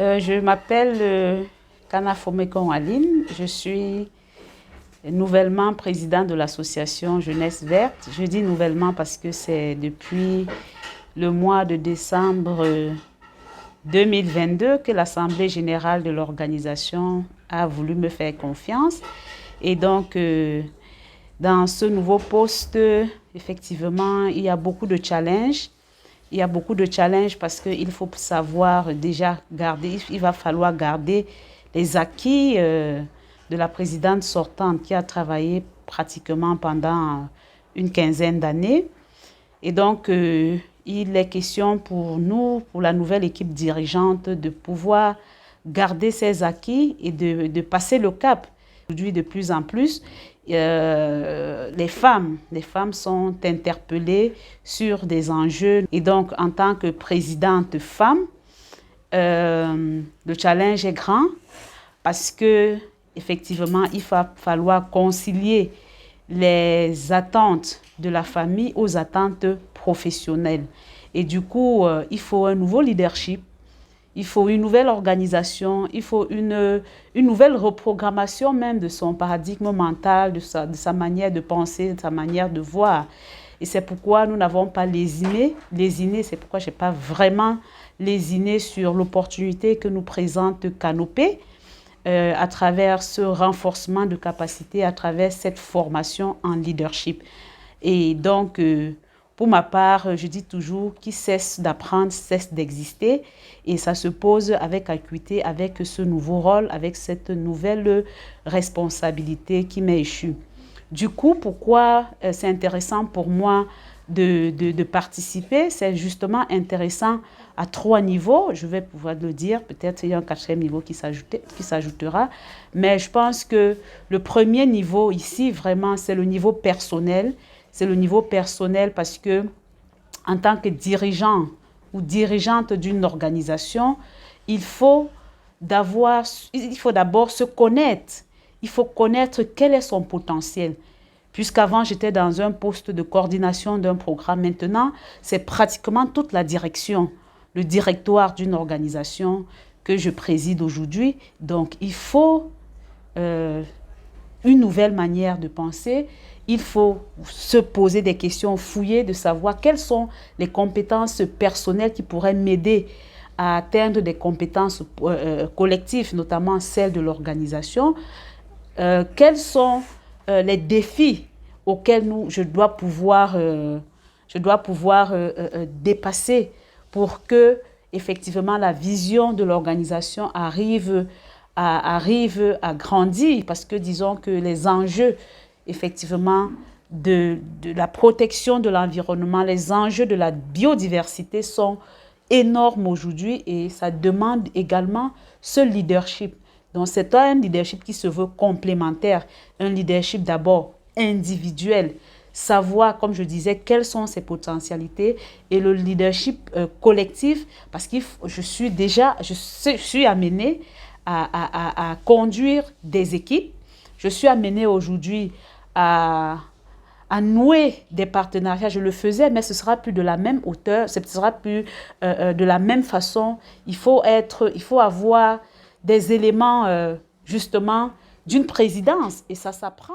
Je m'appelle Kana Fomekon Aline. Je suis nouvellement présidente de l'association Jeunesse Verte. Je dis nouvellement parce que c'est depuis le mois de décembre 2022 que l'Assemblée générale de l'organisation a voulu me faire confiance. Et donc, dans ce nouveau poste, effectivement, il y a beaucoup de challenges. Il y a beaucoup de challenges parce qu'il faut savoir déjà garder, il va falloir garder les acquis de la présidente sortante qui a travaillé pratiquement pendant une quinzaine d'années. Et donc, il est question pour nous, pour la nouvelle équipe dirigeante, de pouvoir garder ces acquis et de passer le cap. Aujourd'hui, de plus en plus, les femmes sont interpellées sur des enjeux. Et donc, en tant que présidente femme, le challenge est grand parce que effectivement, il va falloir concilier les attentes de la famille aux attentes professionnelles. Et du coup, il faut un nouveau leadership. Il faut une nouvelle organisation, il faut une nouvelle reprogrammation même de son paradigme mental, de sa manière de penser, de sa manière de voir. Et c'est pourquoi nous n'avons pas lésiné. C'est pourquoi je n'ai pas vraiment lésiné sur l'opportunité que nous présente Canopé à travers ce renforcement de capacité, à travers cette formation en leadership. Et donc, pour ma part, je dis toujours qui cesse d'apprendre, cesse d'exister. Et ça se pose avec acuité, avec ce nouveau rôle, avec cette nouvelle responsabilité qui m'est échue. Du coup, pourquoi c'est intéressant pour moi de participer? C'est justement intéressant à 3 niveaux. Je vais pouvoir le dire. Peut-être il y a un 4e niveau qui s'ajoutera. Mais je pense que le premier niveau ici, vraiment, c'est le niveau personnel. C'est le niveau personnel parce que, en tant que dirigeant ou dirigeante d'une organisation, il faut d'abord se connaître. Il faut connaître quel est son potentiel. Puisqu'avant, j'étais dans un poste de coordination d'un programme. Maintenant, c'est pratiquement toute la direction, le directoire d'une organisation que je préside aujourd'hui. Donc, il faut une nouvelle manière de penser. Il faut se poser des questions, fouiller, de savoir quelles sont les compétences personnelles qui pourraient m'aider à atteindre des compétences collectives, notamment celles de l'organisation. Quels sont les défis auxquels je dois pouvoir dépasser pour que, effectivement, la vision de l'organisation arrive à grandir, parce que disons que les enjeux, effectivement, de la protection de l'environnement, les enjeux de la biodiversité sont énormes aujourd'hui et ça demande également ce leadership. Donc, c'est un leadership qui se veut complémentaire, un leadership d'abord individuel, savoir, comme je disais, quelles sont ses potentialités, et le leadership collectif, parce que je suis amenée à conduire des équipes. Je suis amenée aujourd'hui à nouer des partenariats. Je le faisais, mais ce ne sera plus de la même hauteur, ce ne sera plus de la même façon. Il faut avoir des éléments, justement, d'une présidence, et ça s'apprend.